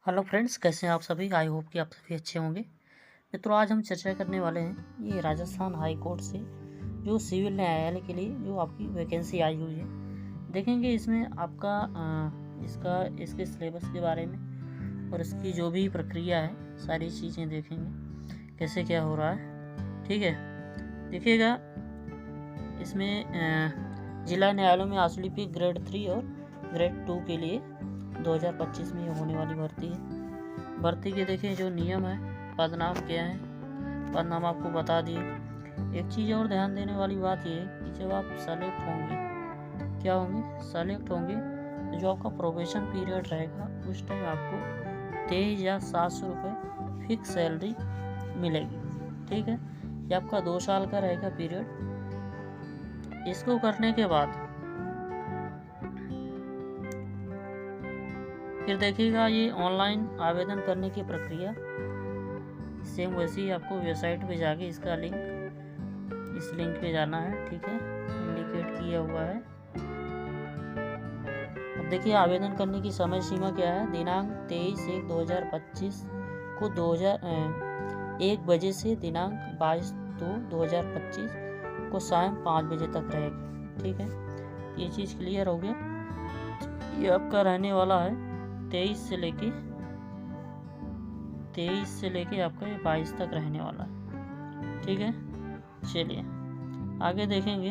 Hello friends, कैसे हैं आप सभी। आई होप कि आप सभी अच्छे होंगे। मित्रों, आज हम चर्चा करने वाले हैं ये राजस्थान हाई कोर्ट से जो सिविल न्यायालय के लिए जो आपकी वैकेंसी आई हुई है। देखेंगे इसमें आपका इसके सिलेबस के बारे में और इसकी जो भी प्रक्रिया है सारी चीज़ें देखेंगे कैसे क्या हो रहा है। ठीक है, देखिएगा इसमें जिला न्यायालयों में आशुलिपि ग्रेड 3 और ग्रेड 2 के लिए 2025 में ये होने वाली भर्ती है। भर्ती के देखें जो नियम है, पदनाम क्या है, पदनाम आपको बता दिए। एक चीज़ और ध्यान देने वाली बात ये है कि जब आप सेलेक्ट होंगे, क्या होंगे, सेलेक्ट होंगे, तो जो आपका प्रोबेशन पीरियड रहेगा उस टाइम आपको 23,700 रुपये फिक्स सैलरी मिलेगी। ठीक है, ये आपका 2 साल का रहेगा पीरियड। इसको करने के बाद फिर देखिएगा ये ऑनलाइन आवेदन करने की प्रक्रिया सेम वैसे ही आपको वेबसाइट पे जाके इसका लिंक, इस लिंक पे जाना है। ठीक है, इंडिकेट किया हुआ है। अब देखिए आवेदन करने की समय सीमा क्या है। दिनांक 23/1/2025 को 1 बजे से दिनांक 22/2/2025 को शाम 5 बजे तक रहेगी। ठीक है, ये चीज़ क्लियर हो गया। ये आपका रहने वाला है 23 से लेके आपका ये 22 तक रहने वाला है। ठीक है, चलिए आगे देखेंगे।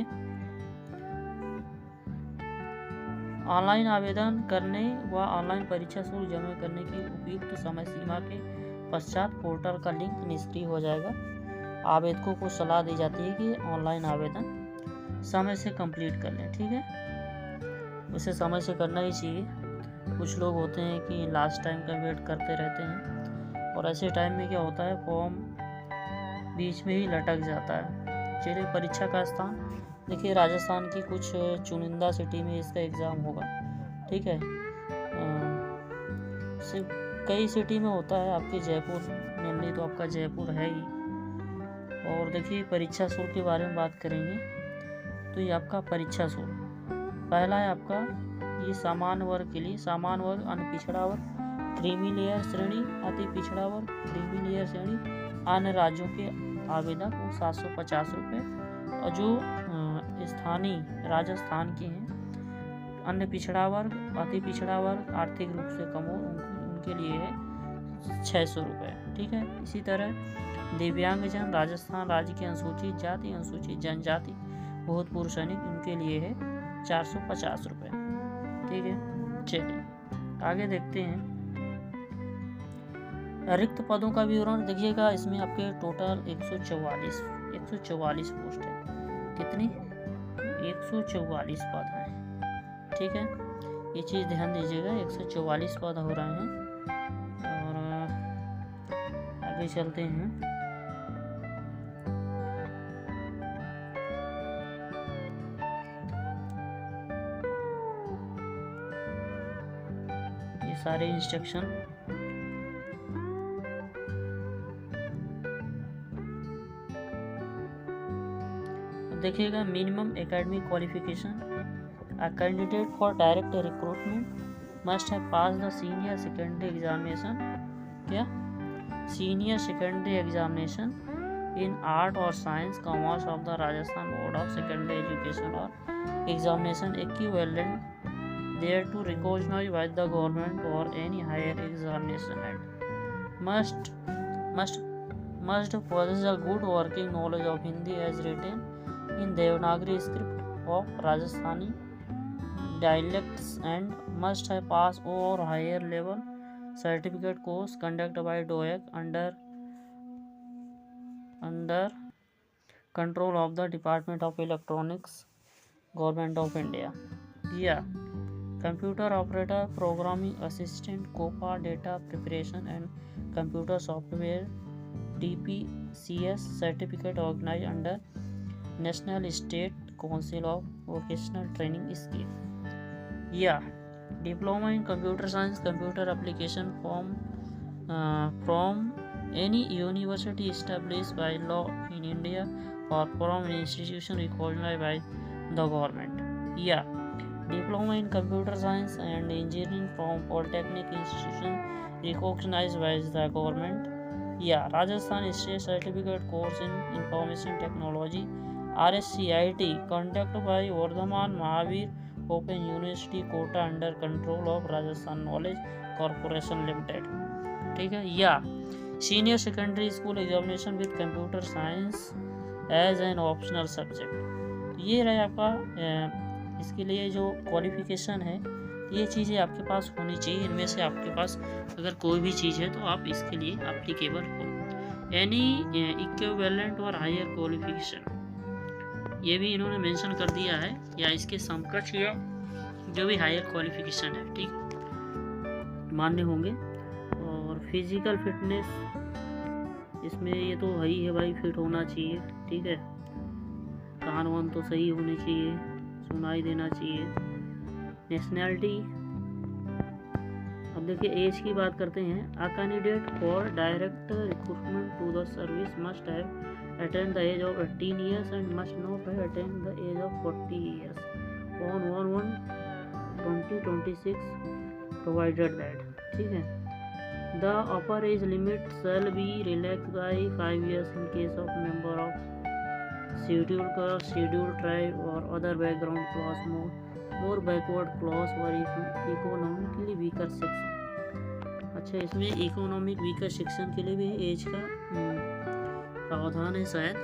ऑनलाइन आवेदन करने व ऑनलाइन परीक्षा शुल्क जमा करने की उपयुक्त समय सीमा के पश्चात पोर्टल का लिंक निष्क्रिय हो जाएगा। आवेदकों को सलाह दी जाती है कि ऑनलाइन आवेदन समय से कंप्लीट कर लें। ठीक है, उसे समय से करना ही चाहिए। कुछ लोग होते हैं कि लास्ट टाइम का वेट करते रहते हैं और ऐसे टाइम में क्या होता है, फॉर्म बीच में ही लटक जाता है। चलिए, परीक्षा का स्थान देखिए, राजस्थान की कुछ चुनिंदा सिटी में इसका एग्ज़ाम होगा। ठीक है, सिर्फ कई सिटी में होता है, आपके जयपुर मेनली तो आपका जयपुर है ही। और देखिए परीक्षा शुल्क के बारे में बात करेंगे तो ये आपका परीक्षा शुल्क पहला है आपका ये सामान्य वर्ग के लिए, सामान्य वर्ग, अन्य पिछड़ा वर्ग, क्रीमी लेयर श्रेणी, अति पिछड़ा वर्ग, क्रीमी लेयर श्रेणी, अन्य राज्यों के आवेदक को 750 रुपये, और जो स्थानीय राजस्थान के हैं, अन्य पिछड़ा वर्ग, अति पिछड़ा वर्ग, आर्थिक रूप से कमजोर, उनके लिए है 600 रुपये। ठीक है, इसी तरह दिव्यांगजन, राजस्थान राज्य के अनुसूचित जाति, अनुसूचित जनजाति, भूतपूर्व सैनिक, उनके लिए है 450 रुपये। ठीक है, चलिए आगे देखते हैं। रिक्त पदों का विवरण देखिएगा, इसमें आपके टोटल 144 पोस्ट है। कितनी? 144 पद हैं। ठीक है, ये चीज़ ध्यान दीजिएगा, 144 पद हो रहे हैं। और आगे चलते हैं। ये सारे इंस्ट्रक्शन देखिएगा। Minimum academic qualification, a candidate for direct recruitment must have pass the senior secondary examination, क्या, senior secondary examination in art और science commerce of the Rajasthan board of secondary education और examination equivalent there to recognized by the government or any higher examination and must possess a good working knowledge of Hindi as written in Devanagari script of Rajasthani dialects and must have passed or higher level certificate course conducted by DOEC under control of the Department of Electronics, Government of India. Yeah, computer operator, programming assistant, COPA, data preparation and computer software DPCS certificate organized under National State Council of Vocational Training Scheme. Yeah, diploma in computer science, computer application from any university established by law in India or from an institution recognized by the government. Yeah, Diploma in Computer Science and Engineering from Polytechnic Institution recognized by the government. Yeah, Rajasthan State Certificate Course in Information Technology RSCIT conducted by Vardhaman Mahavir Open University Kota under control of Rajasthan Knowledge Corporation Limited. ठीक है। या senior secondary school examination with computer science as an optional subject. ये रहे आपका इसके लिए जो qualification है, ये चीज़ें आपके पास होनी चाहिए। इनमें से आपके पास अगर कोई भी चीज़ है तो आप इसके लिए एप्लीकेबल हो। एनी इक्विवेलेंट और हायर क्वालिफिकेशन, ये भी इन्होंने मेंशन कर दिया है, या इसके समकक्ष या जो भी हायर क्वालिफिकेशन है, ठीक, मान्य होंगे। और फिजिकल फिटनेस, इसमें ये तो है ही है भाई, फिट होना चाहिए, ठीक है। कान वान तो सही होने चाहिए, सुनाई देना चाहिए। नेशनैलिटी, अब देखिए एज की बात करते हैं। A candidate for direct recruitment to the service must have attend the age of 18 years and must not have attained the age of 40 years on 1/1/2026 provided that, ठीक है। The upper age limit shall be relaxed by 5 years in case of member of scheduled caste, scheduled tribe or other background class, more backward class or economically weaker section। अच्छा, इसमें economic weaker section के लिए भी as का प्रावधान है शायद।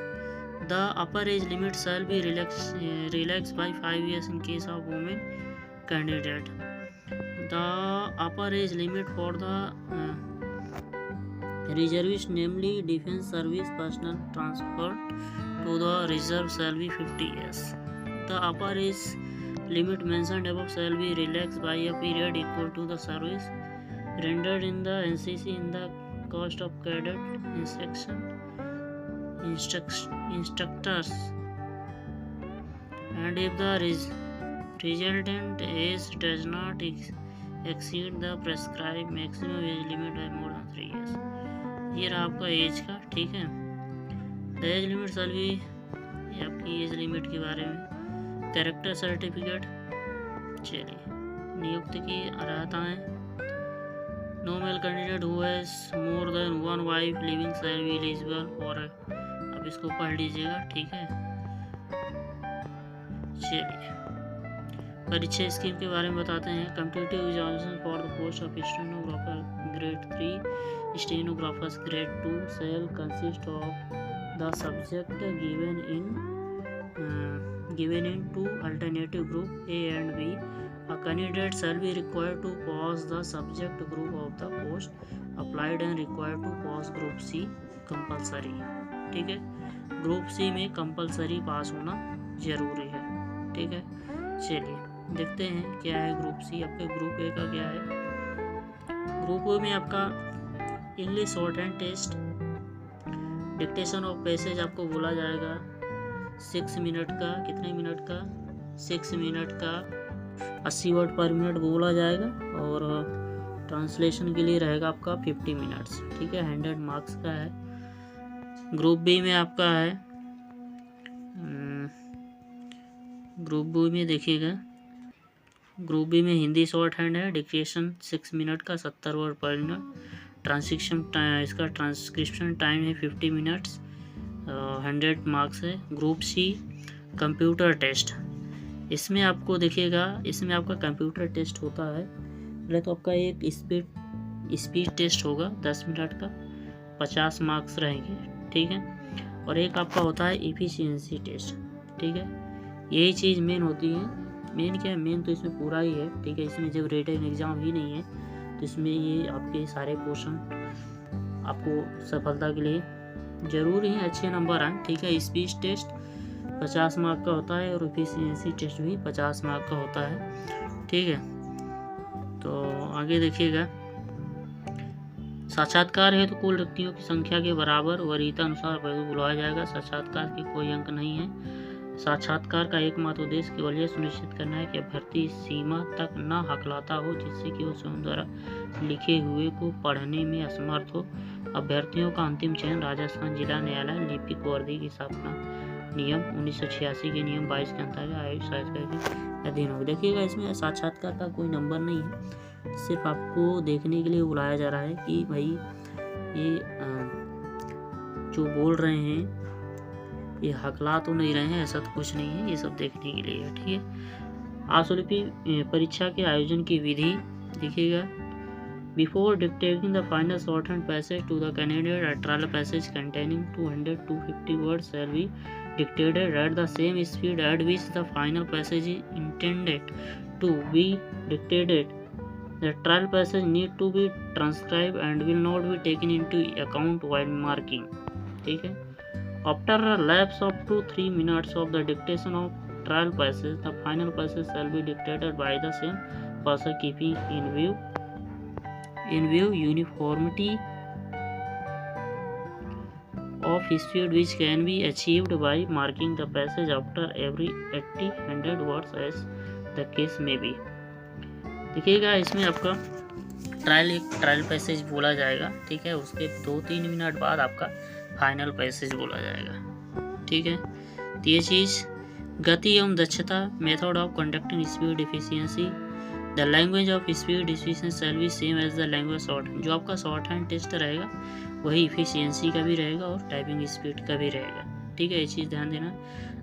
The upper age limit shall be relaxed by 5 years in case of women candidate। The upper age limit for the reservist, namely defense service personnel transferred to the reserve, shall be 50 years। The upper age limit mentioned above shall be relaxed by a period equal to the service rendered in the NCC in the cost of cadet instructors, and if the resultant age does not exceed the prescribed maximum age limit by more than 3 years। ये रहा आपका as का, ठीक है। The age limit shall be, ये आपकी age limit के बारे में। कैरेक्टर सर्टिफिकेट, चलिए नियुक्ति की अर्हताएं। No male candidate who has more than one wife living shall be eligible. और अब इसको पढ़ लीजिएगा, ठीक है। चलिए परीक्षा स्कीम के बारे में बताते हैं। Competitive examination for the post of stenographer grade 3, stenographers grade 2 shall consist of the subject given in two alternative group A and B। A candidate shall be required to pass the subject group of the post applied and required to pass group C compulsory, ठीक है। Group C में compulsory पास होना जरूरी है, ठीक है। चलिए देखते हैं क्या है ग्रुप सी। आपके ग्रुप ए का क्या है। ग्रुप ए में आपका English short hand test, dictation of passage आपको बोला जाएगा 6 मिनट का, कितने मिनट का, 6 मिनट का 80 वर्ड पर मिनट बोला जाएगा। और ट्रांसलेशन के लिए रहेगा आपका 50 मिनट्स, ठीक है। 100 मार्क्स का है। ग्रुप बी में आपका है, ग्रुप बी में देखिएगा, ग्रुप बी में हिंदी शॉर्ट हैंड है, डिक्टेशन 6 मिनट का 70 वर्ड पर मिनट। ट्रांसक्रिप्शन इसका ट्रांसक्रिप्शन टाइम है 50 मिनट्स, 100 मार्क्स है। ग्रुप सी कंप्यूटर टेस्ट, इसमें आपको देखिएगा, इसमें आपका कंप्यूटर टेस्ट होता है। पहले तो आपका एक स्पीड टेस्ट होगा 10 मिनट का, 50 मार्क्स रहेंगे, ठीक है। और एक आपका होता है एफिशिएंसी टेस्ट, ठीक है। यही चीज़ मेन होती है। मेन क्या है, मेन तो इसमें पूरा ही है, ठीक है। इसमें जब रिटन एग्ज़ाम ही नहीं है तो इसमें ये आपके सारे क्वेश्चन आपको सफलता के लिए ज़रूरी है, अच्छे नंबर आए, ठीक है। स्पीच टेस्ट 50 मार्क का होता है और एफिशिएंसी टेस्ट भी 50 मार्क का होता है, ठीक है। तो आगे देखिएगा, साक्षात्कार है तो कुल व्यक्तियों की संख्या के बराबर वरीयता अनुसार बुलाया जाएगा। साक्षात्कार के कोई अंक नहीं है। साक्षात्कार का एकमात्र उद्देश्य केवल यह सुनिश्चित करना है कि अभ्यर्थी सीमा तक न हकलाता हो जिससे कि वो स्वयं द्वारा लिखे हुए को पढ़ने में असमर्थ हो। अभ्यर्थियों का अंतिम चयन राजस्थान जिला न्यायालय लिपिक वर्दी की स्थापना नियम 1986 के नियम 22 के अंतर्गत आयोग के अधीन होगा। देखिएगा इसमें साक्षात्कार का कोई नंबर नहीं है, सिर्फ आपको देखने के लिए बुलाया जा रहा है कि भाई ये जो बोल रहे हैं ये हकला तो नहीं रहे हैं, ऐसा तो कुछ नहीं है, ये सब देखने के लिए है। ठीक है। आशुलिपि परीक्षा के आयोजन की विधि देखिएगा। Before dictating the final shorthand passage to the candidate, a trial passage containing 200-250 words shall be dictated at the same speed at which the final passage is intended to be dictated. The trial passage need to be transcribed and will not be taken into account while marking. ठीक है। After a lapse of 2-3 minutes of the dictation of trial passage, the final passage shall be dictated by the same person, keeping in view uniformity of speed which can be achieved by marking the passage after every 80-100 words as the case may be. देखिएगा इसमें आपका trial passage बोला जाएगा। ठीक है। उसके 2-3 minute बाद आपका फाइनल पैसेज बोला जाएगा। ठीक है। तो ये चीज़ गति एवं दक्षता, method of conducting speed efficiency, the language of speed efficiency shall be same as the language short hand. जो आपका शॉर्ट हैंड टेस्ट रहेगा वही इफिशिएंसी का भी रहेगा और टाइपिंग स्पीड का भी रहेगा। ठीक है। ये चीज़ ध्यान देना।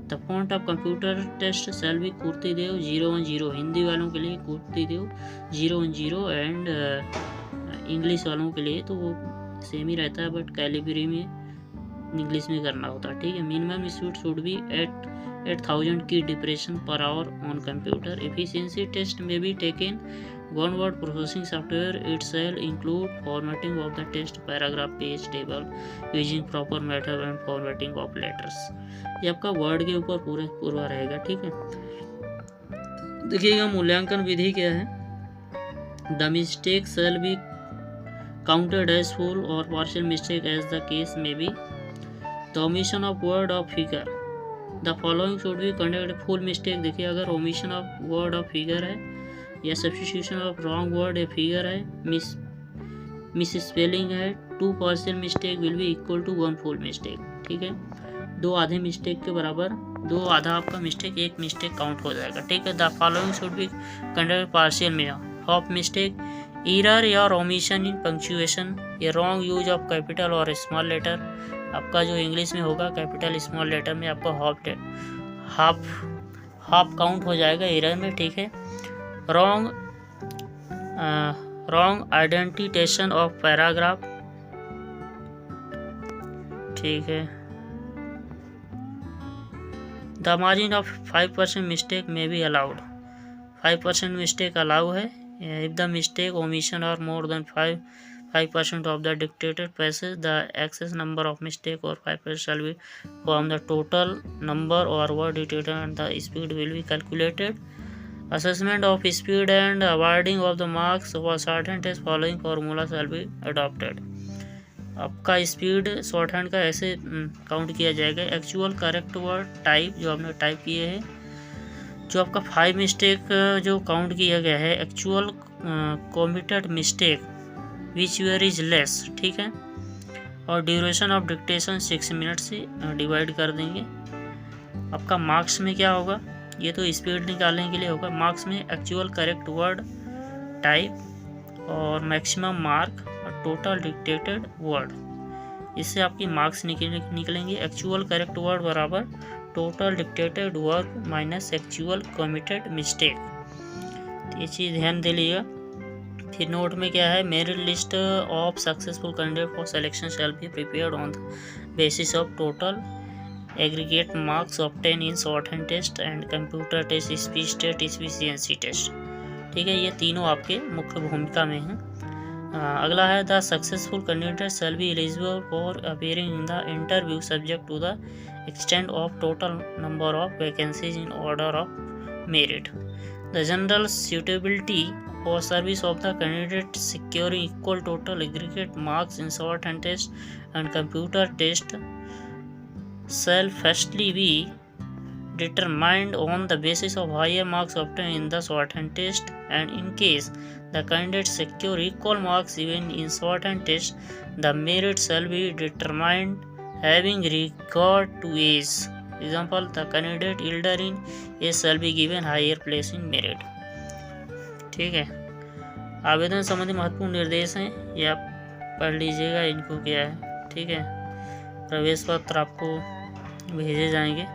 The font of computer test shall be Krutidev 010, Hindi वालों के लिए कुर्तीदेव 010 एंड इंग्लिश वालों के लिए तो वो सेम ही रहता है, बट कैलिब्री में इंग्लिश में करना होता है। ठीक है। मिनिमम स्पीड शुड बी 8000 की depression per hour on computer. Efficiency test में भी taken one word processing software, it shall include formatting of the test paragraph, page, table using proper method and formatting of letters. ये आपका word के ऊपर पूरा रहेगा। ठीक है। देखिएगा मूल्यांकन विधि क्या है। The mistake shall be counted as full और partial mistake as the case may be. The omission of word of figure, the following should be conducted. Full mistake देखिए, अगर omission of word of figure है या substitution of wrong word या figure है, miss spelling है, 2 partial mistake will be equal to 1 full mistake. ठीक है। 2 आधे मिस्टेक के बराबर 2 आधा आपका मिस्टेक 1 मिस्टेक काउंट हो जाएगा। ठीक है। The following should be conducted partial में ऑफ मिस्टेक, एरर या ओमिशन इन पंक्चुएशन, या रॉन्ग यूज ऑफ कैपिटल और स्मॉल लेटर। आपका जो इंग्लिश में होगा कैपिटल स्मॉल लेटर में आपका हाफ काउंट हो जाएगा एरर में। ठीक है। Wrong identification of paragraph. ठीक है। The margin of 5% mistake may be allowed. 5% mistake allow है if the mistake omission are more than 5% of the dictated passage. The excess number of mistake or 5% shall be from the total number or word dictated and the speed will be calculated. Assessment of speed and awarding of the marks for shorthand test following formula shall be adopted. आपका speed short hand का ऐसे count किया जाएगा। Actual correct word type जो आपने type किए हैं, जो आपका 5 मिस्टेक जो काउंट किया गया है, actual committed mistake which where is less. ठीक है। और ड्यूरेशन ऑफ डिक्टेशन 6 मिनट से डिवाइड कर देंगे। आपका मार्क्स में क्या होगा, ये तो स्पीड निकालने के लिए होगा। मार्क्स में एक्चुअल करेक्ट वर्ड टाइप और मैक्सिमम मार्क और टोटल डिक्टेटेड वर्ड, इससे आपकी मार्क्स निकलेंगे। एक्चुअल करेक्ट वर्ड बराबर total dictated word minus actual committed mistake. ये चीज़ ध्यान दे लीजिएगा। फिर नोट में क्या है, merit list of successful candidate for selection shall be prepared on the basis of total aggregate marks obtain in short hand test and computer test, speech test, efficiency test. ठीक है। ये तीनों आपके मुख्य भूमिका में हैं। अगला है the successful candidate shall be eligible for appearing in the interview subject to the extent of total number of vacancies in order of merit. The general suitability for service of the candidate securing equal total aggregate marks in short hand test and computer test shall firstly be determined on the basis of higher marks obtained in the short hand test, and in case the candidate secure equal marks even in short hand test, the merit shall be determined having regard to age. Example, the candidate elder in a shall be given higher place in merit. ठीक है, आवेदन संबंधी महत्वपूर्ण निर्देश हैं, ये आप पढ़ लीजिएगा इनको क्या है। ठीक है, प्रवेश पत्र आपको भेजे जाएंगे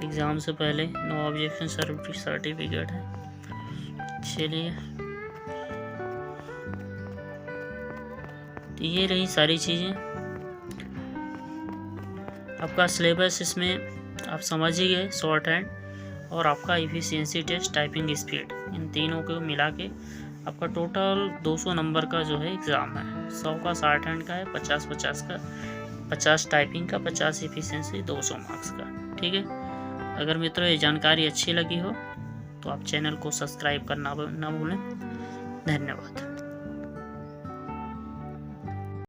एग्ज़ाम से पहले, नो ऑब्जेक्शन सर्टिफिकेट है। चलिए, तो ये रही सारी चीज़ें। आपका सिलेबस इसमें आप समझ ही गए, शॉर्ट हैंड और आपका एफिशिएंसी टेस्ट, टाइपिंग स्पीड, इन तीनों को मिला के आपका टोटल 200 नंबर का जो है एग्ज़ाम है। 100 का शॉर्ट हैंड का है, 50-50 का, 50 टाइपिंग का, 50 एफिशिएंसी, 200 मार्क्स का। ठीक है, अगर मित्रों ये जानकारी अच्छी लगी हो तो आप चैनल को सब्सक्राइब करना ना भूलें। धन्यवाद।